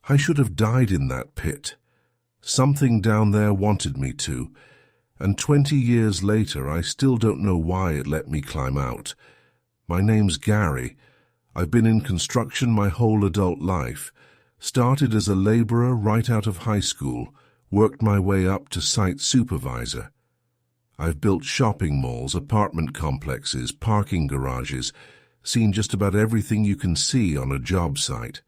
I should have died in that pit. Something down there wanted me to, and 20 years later I still don't know why it let me climb out. My name's Gary. I've been in construction my whole adult life. Started as a laborer right out of high school, worked my way up to site supervisor. I've built shopping malls, apartment complexes, parking garages, seen just about everything you can see on a job site.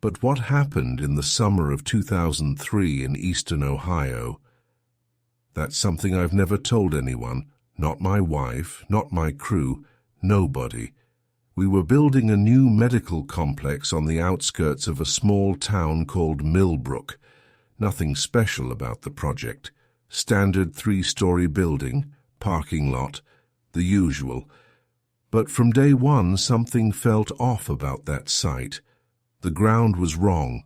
But what happened in the summer of 2003 in eastern Ohio? That's something I've never told anyone, not my wife, not my crew, nobody. We were building a new medical complex on the outskirts of a small town called Millbrook. Nothing special about the project. Standard 3-story building, parking lot, the usual. But from day one, something felt off about that site. The ground was wrong.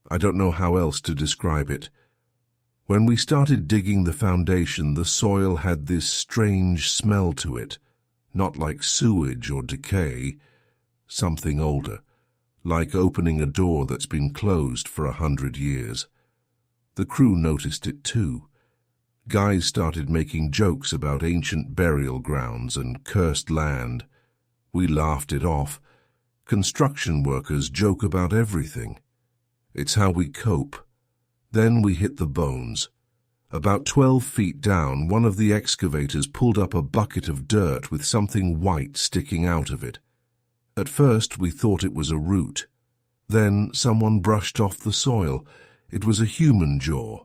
I don't know how else to describe it. When we started digging the foundation, the soil had this strange smell to it. Not like sewage or decay, something older, like opening a door that's been closed for 100 years. The crew noticed it too. Guys started making jokes about ancient burial grounds and cursed land. We laughed it off. Construction workers joke about everything. It's how we cope. Then we hit the bones. About 12 feet down, one of the excavators pulled up a bucket of dirt with something white sticking out of it. At first, we thought it was a root. Then someone brushed off the soil. It was a human jaw.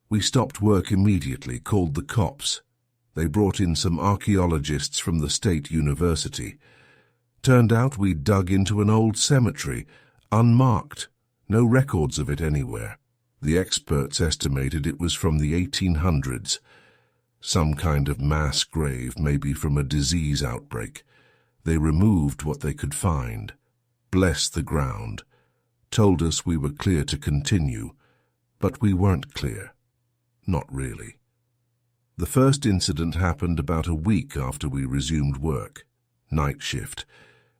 We stopped work immediately, called the cops. They brought in some archaeologists from the state university. Turned out we'd dug into an old cemetery, unmarked, no records of it anywhere. The experts estimated it was from the 1800s. Some kind of mass grave, maybe from a disease outbreak. They removed what they could find, blessed the ground, told us we were clear to continue, but we weren't clear. Not really. The first incident happened about a week after we resumed work. Night shift.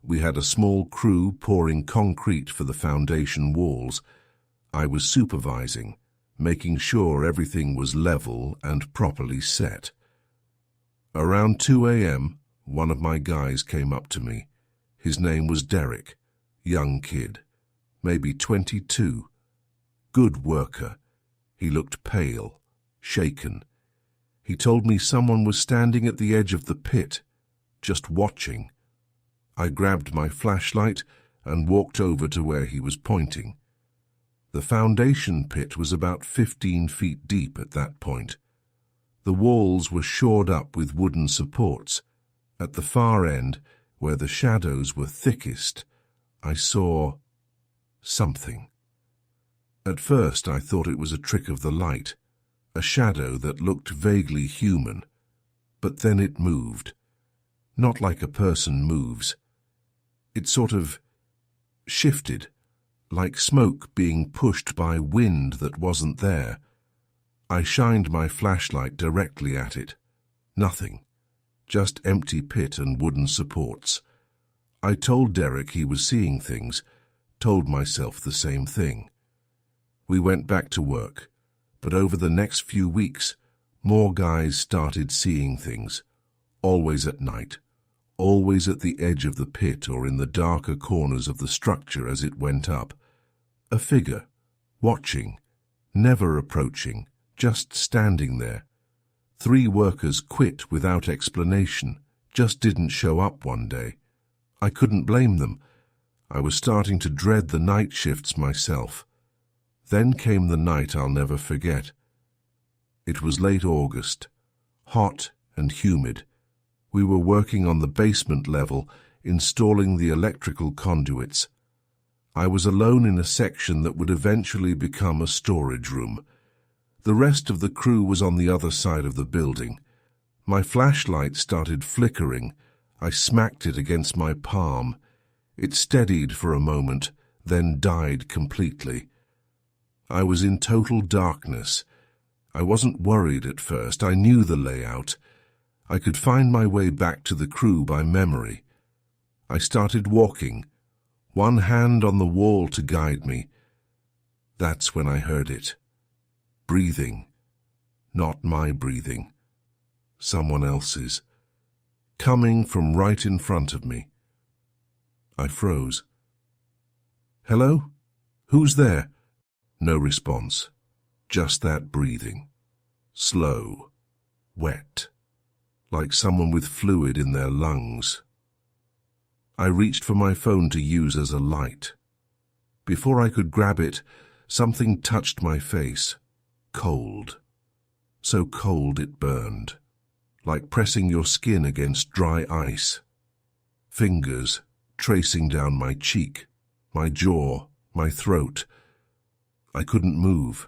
We had a small crew pouring concrete for the foundation walls. I was supervising, making sure everything was level and properly set. Around 2 a.m., one of my guys came up to me. His name was Derek, young kid, maybe 22. Good worker. He looked pale, shaken. He told me someone was standing at the edge of the pit, just watching. I grabbed my flashlight and walked over to where he was pointing. The foundation pit was about 15 feet deep at that point. The walls were shored up with wooden supports. At the far end, where the shadows were thickest, I saw something. At first I thought it was a trick of the light, a shadow that looked vaguely human. But then it moved. Not like a person moves. It sort of shifted, like smoke being pushed by wind that wasn't there. I shined my flashlight directly at it. Nothing. Just empty pit and wooden supports. I told Derek he was seeing things, told myself the same thing. We went back to work, but over the next few weeks, more guys started seeing things, always at night, always at the edge of the pit or in the darker corners of the structure as it went up. A figure, watching, never approaching, just standing there. 3 workers quit without explanation, just didn't show up one day. I couldn't blame them. I was starting to dread the night shifts myself. Then came the night I'll never forget. It was late August, hot and humid. We were working on the basement level, installing the electrical conduits. I was alone in a section that would eventually become a storage room. The rest of the crew was on the other side of the building. My flashlight started flickering. I smacked it against my palm. It steadied for a moment, then died completely. I was in total darkness. I wasn't worried at first. I knew the layout. I could find my way back to the crew by memory. I started walking one hand on the wall to guide me. That's when I heard it. Breathing. Not my breathing. Someone else's. Coming from right in front of me. I froze. Hello? Who's there? No response. Just that breathing. Slow. Wet. Like someone with fluid in their lungs. I reached for my phone to use as a light. Before I could grab it, something touched my face. Cold. So cold it burned. Like pressing your skin against dry ice. Fingers tracing down my cheek, my jaw, my throat. I couldn't move.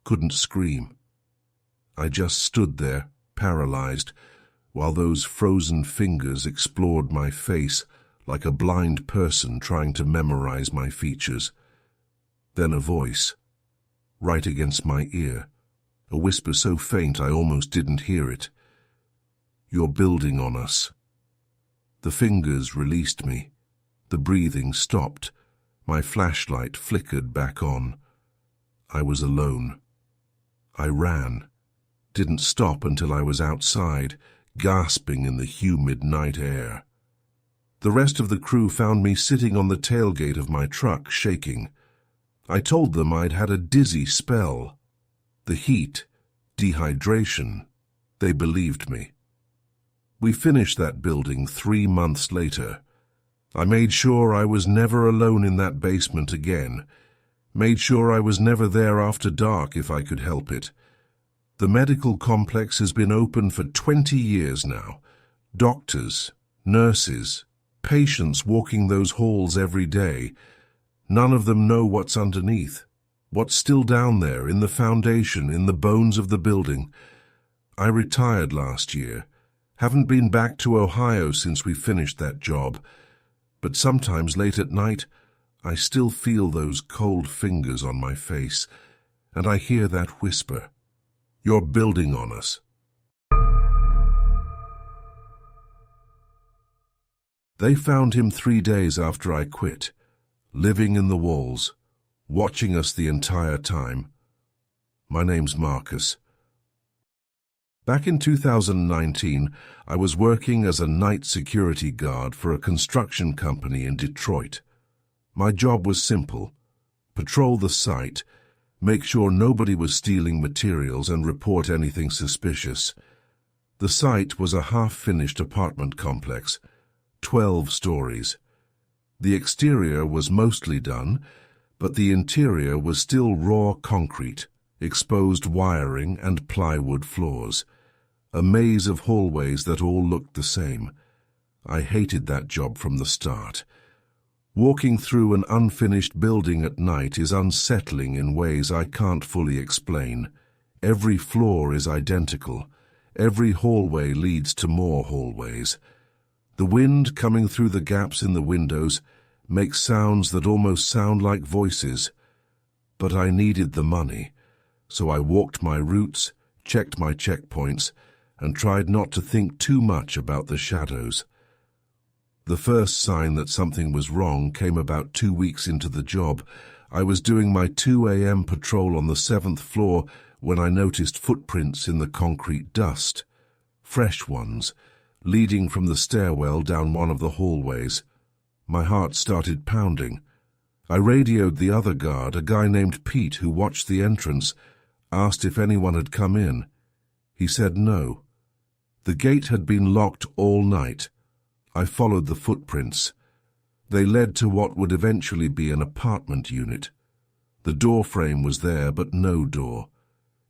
Couldn't scream. I just stood there, paralyzed, while those frozen fingers explored my face like a blind person trying to memorize my features. Then a voice, right against my ear, a whisper so faint I almost didn't hear it. You're building on us. The fingers released me. The breathing stopped. My flashlight flickered back on. I was alone. I ran. Didn't stop until I was outside, gasping in the humid night air. The rest of the crew found me sitting on the tailgate of my truck, shaking. I told them I'd had a dizzy spell. The heat, dehydration. They believed me. We finished that building 3 months later. I made sure I was never alone in that basement again. Made sure I was never there after dark if I could help it. The medical complex has been open for 20 years now. Doctors, nurses, patients walking those halls every day. None of them know what's underneath, what's still down there in the foundation, in the bones of the building. I retired last year. Haven't been back to Ohio since we finished that job. But sometimes late at night, I still feel those cold fingers on my face, and I hear that whisper. You're building on us. They found him 3 days after I quit, living in the walls, watching us the entire time. My name's Marcus. Back in 2019, I was working as a night security guard for a construction company in Detroit. My job was simple: patrol the site, make sure nobody was stealing materials, and report anything suspicious. The site was a half-finished apartment complex, 12 stories. The exterior was mostly done, but the interior was still raw concrete, exposed wiring and plywood floors. A maze of hallways that all looked the same. I hated that job from the start. Walking through an unfinished building at night is unsettling in ways I can't fully explain. Every floor is identical. Every hallway leads to more hallways. The wind coming through the gaps in the windows makes sounds that almost sound like voices. But I needed the money, so I walked my routes, checked my checkpoints, and tried not to think too much about the shadows. The first sign that something was wrong came about 2 weeks into the job. I was doing my 2 a.m. patrol on the 7th floor when I noticed footprints in the concrete dust. Fresh ones, leading from the stairwell down one of the hallways. My heart started pounding. I radioed the other guard, a guy named Pete who watched the entrance, asked if anyone had come in. He said no. The gate had been locked all night. I followed the footprints. They led to what would eventually be an apartment unit. The door frame was there, but no door.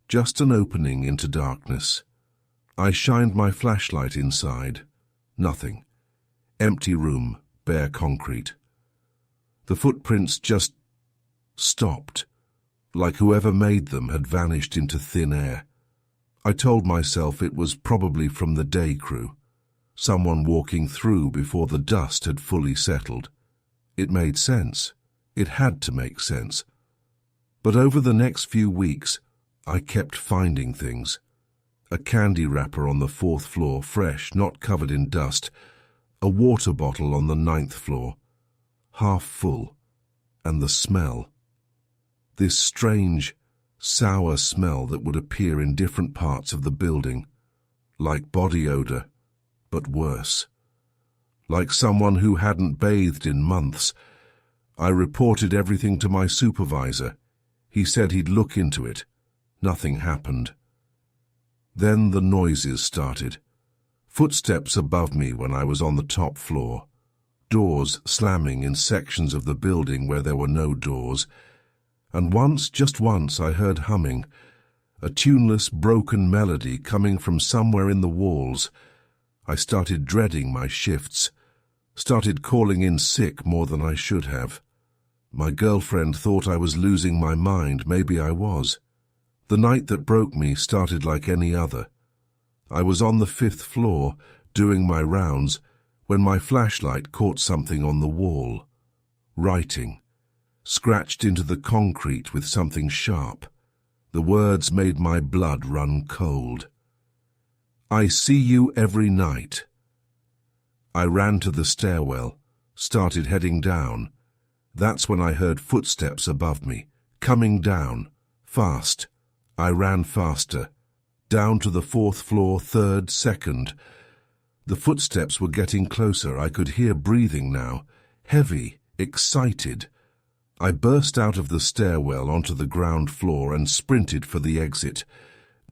Just an opening into darkness. I shined my flashlight inside. Nothing. Empty room, bare concrete. The footprints just stopped, like whoever made them had vanished into thin air. I told myself it was probably from the day crew, someone walking through before the dust had fully settled. It made sense. It had to make sense. But over the next few weeks, I kept finding things. A candy wrapper on the 4th floor, fresh, not covered in dust. A water bottle on the 9th floor. half full, and the smell. This strange, sour smell that would appear in different parts of the building, like body odor, but worse. Like someone who hadn't bathed in months. I reported everything to my supervisor. He said he'd look into it. Nothing happened. Then the noises started. Footsteps above me when I was on the top floor. Doors slamming in sections of the building where there were no doors. And once, just once, I heard humming, a tuneless, broken melody coming from somewhere in the walls. I started dreading my shifts, started calling in sick more than I should have. My girlfriend thought I was losing my mind. Maybe I was. The night that broke me started like any other. I was on the 5th floor, doing my rounds, when my flashlight caught something on the wall. Writing. Scratched into the concrete with something sharp. The words made my blood run cold. I see you every night. I ran to the stairwell, started heading down. That's when I heard footsteps above me, coming down, fast. I ran faster, down to the 4th floor, 3rd, 2nd. The footsteps were getting closer. I could hear breathing now, heavy, excited. I burst out of the stairwell onto the ground floor and sprinted for the exit.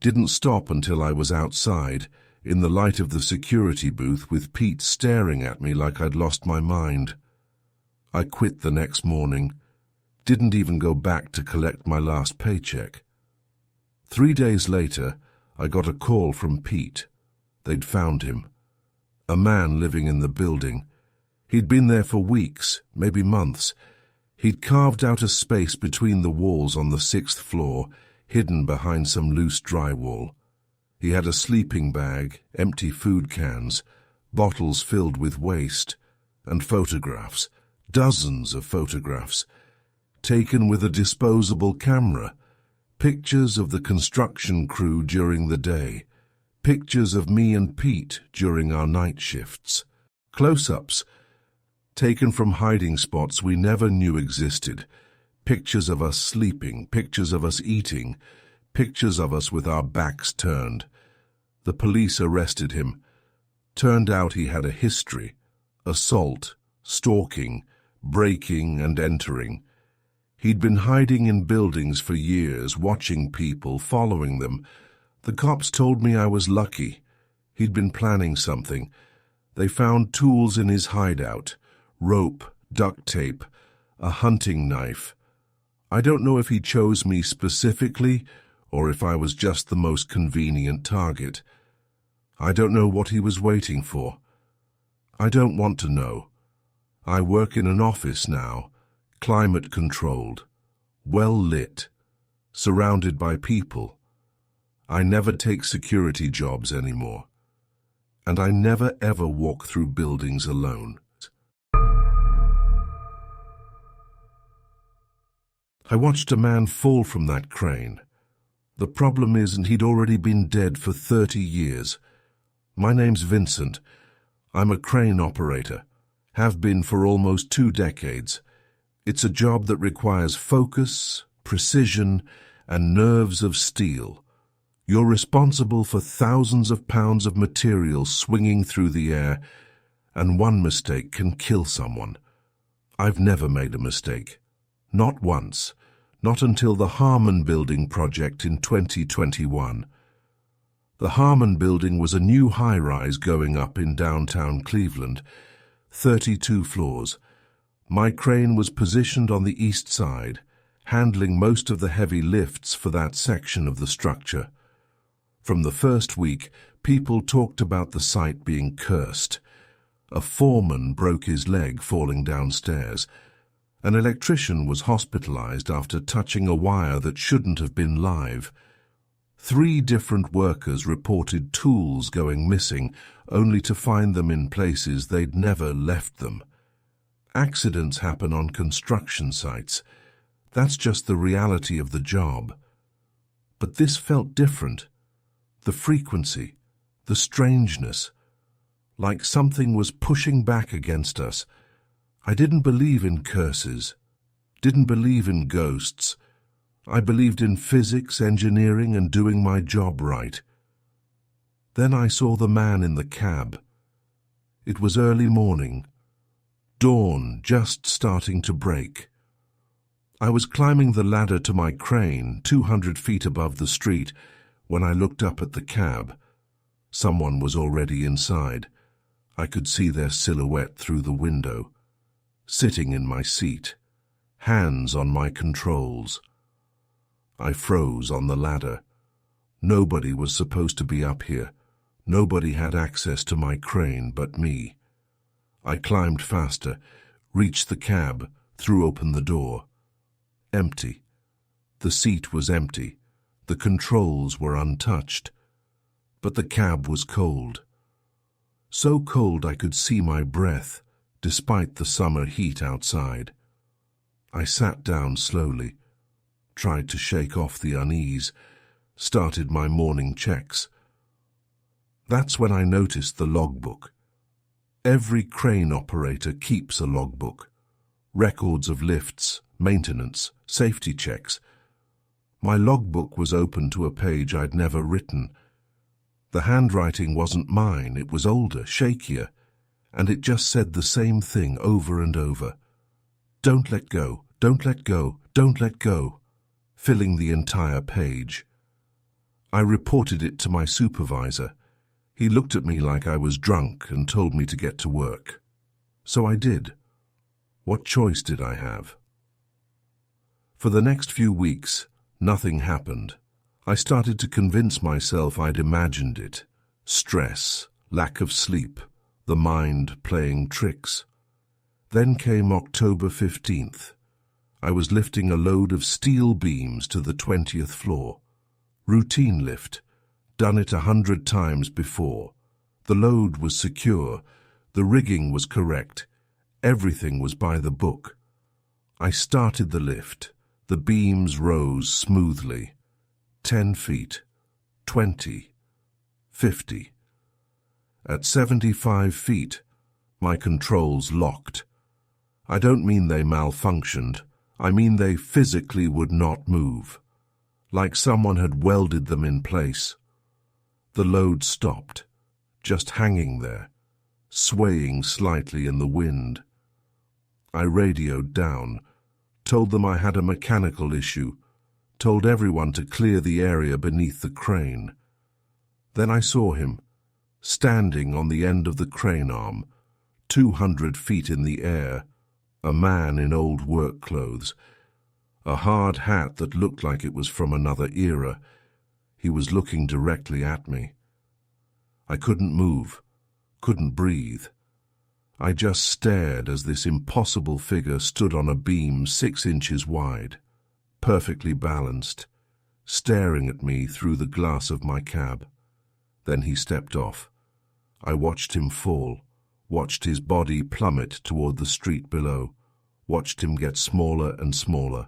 Didn't stop until I was outside, in the light of the security booth with Pete staring at me like I'd lost my mind. I quit the next morning. Didn't even go back to collect my last paycheck. 3 days later, I got a call from Pete. They'd found him. A man living in the building. He'd been there for weeks, maybe months. He'd carved out a space between the walls on the 6th floor, hidden behind some loose drywall. He had a sleeping bag, empty food cans, bottles filled with waste, and photographs, dozens of photographs, taken with a disposable camera, pictures of the construction crew during the day, pictures of me and Pete during our night shifts, close-ups, taken from hiding spots we never knew existed, pictures of us sleeping, pictures of us eating, pictures of us with our backs turned. The police arrested him. Turned out he had a history: assault, stalking, breaking and entering. He'd been hiding in buildings for years, watching people, following them. The cops told me I was lucky. He'd been planning something. They found tools in his hideout: rope, duct tape, a hunting knife. I don't know if he chose me specifically or if I was just the most convenient target. I don't know what he was waiting for. I don't want to know. I work in an office now, climate-controlled, well-lit, surrounded by people. I never take security jobs anymore. And I never ever walk through buildings alone. I watched a man fall from that crane. The problem isn't he'd already been dead for 30 years. My name's Vincent. I'm a crane operator. Have been for almost 2 decades. It's a job that requires focus, precision, and nerves of steel. You're responsible for thousands of pounds of material swinging through the air, and one mistake can kill someone. I've never made a mistake. Not once. Not until the Harmon Building project in 2021. The Harmon Building was a new high-rise going up in downtown Cleveland, 32 floors. My crane was positioned on the east side, handling most of the heavy lifts for that section of the structure. From the first week, people talked about the site being cursed. A foreman broke his leg falling downstairs. An electrician was hospitalized after touching a wire that shouldn't have been live. 3 different workers reported tools going missing, only to find them in places they'd never left them. Accidents happen on construction sites. That's just the reality of the job. But this felt different. The frequency, the strangeness, like something was pushing back against us. I didn't believe in curses, didn't believe in ghosts. I believed in physics, engineering, and doing my job right. Then I saw the man in the cab. It was early morning, dawn just starting to break. I was climbing the ladder to my crane, 200 feet above the street, when I looked up at the cab. Someone was already inside. I could see their silhouette through the window. Sitting in my seat, hands on my controls. I froze on the ladder. Nobody was supposed to be up here. Nobody had access to my crane but me. I climbed faster, reached the cab, threw open the door. Empty. The seat was empty. The controls were untouched. But the cab was cold. So cold I could see my breath, despite the summer heat outside. I sat down slowly, tried to shake off the unease, started my morning checks. That's when I noticed the logbook. Every crane operator keeps a logbook. Records of lifts, maintenance, safety checks. My logbook was open to a page I'd never written. The handwriting wasn't mine, it was older, shakier, and it just said the same thing over and over. Don't let go, don't let go, don't let go, filling the entire page. I reported it to my supervisor. He looked at me like I was drunk and told me to get to work. So I did. What choice did I have? For the next few weeks, nothing happened. I started to convince myself I'd imagined it. Stress, lack of sleep, the mind playing tricks. Then came October 15th. I was lifting a load of steel beams to the 20th floor. Routine lift. Done it 100 times before. The load was secure. The rigging was correct. Everything was by the book. I started the lift. The beams rose smoothly. 10 feet, 20, 50. At 75 feet, my controls locked. I don't mean they malfunctioned. I mean they physically would not move, like someone had welded them in place. The load stopped, just hanging there, swaying slightly in the wind. I radioed down, told them I had a mechanical issue, told everyone to clear the area beneath the crane. Then I saw him, standing on the end of the crane arm, 200 feet in the air, a man in old work clothes, a hard hat that looked like it was from another era. He was looking directly at me. I couldn't move, couldn't breathe. I just stared as this impossible figure stood on a beam 6 inches wide, perfectly balanced, staring at me through the glass of my cab. Then he stepped off. I watched him fall, watched his body plummet toward the street below, watched him get smaller and smaller.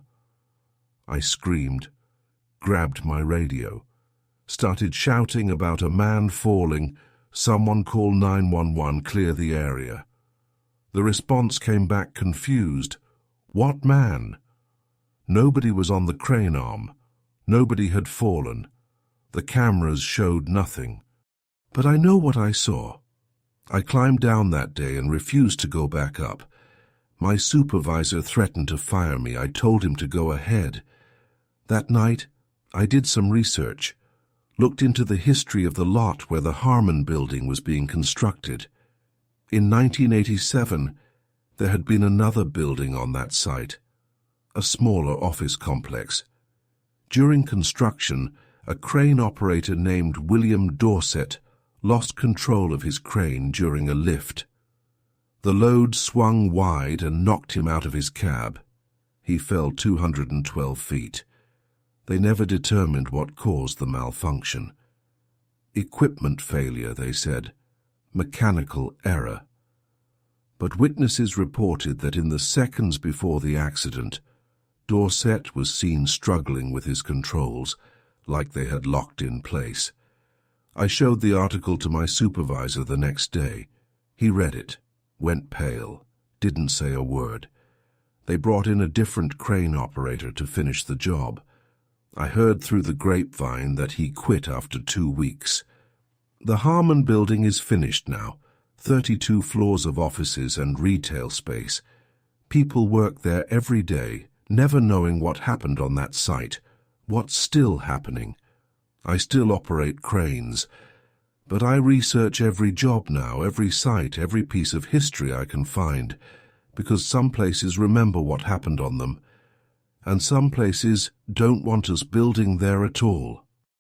I screamed, grabbed my radio, started shouting about a man falling. Someone call 911, clear the area. The response came back confused. What man? Nobody was on the crane arm. Nobody had fallen. The cameras showed nothing. But I know what I saw. I climbed down that day and refused to go back up. My supervisor threatened to fire me. I told him to go ahead. That night, I did some research, looked into the history of the lot where the Harmon building was being constructed. In 1987, there had been another building on that site, a smaller office complex. During construction, a crane operator named William Dorset lost control of his crane during a lift. The load swung wide and knocked him out of his cab. He fell 212 feet. They never determined what caused the malfunction. Equipment failure, they said. Mechanical error. But witnesses reported that in the seconds before the accident, Dorset was seen struggling with his controls, like they had locked in place. I showed the article to my supervisor the next day. He read it, went pale, didn't say a word. They brought in a different crane operator to finish the job. I heard through the grapevine that he quit after 2 weeks. The Harmon building is finished now, 32 floors of offices and retail space. People work there every day, never knowing what happened on that site, what's still happening. I still operate cranes, but I research every job now, every site, every piece of history I can find, because some places remember what happened on them, and some places don't want us building there at all.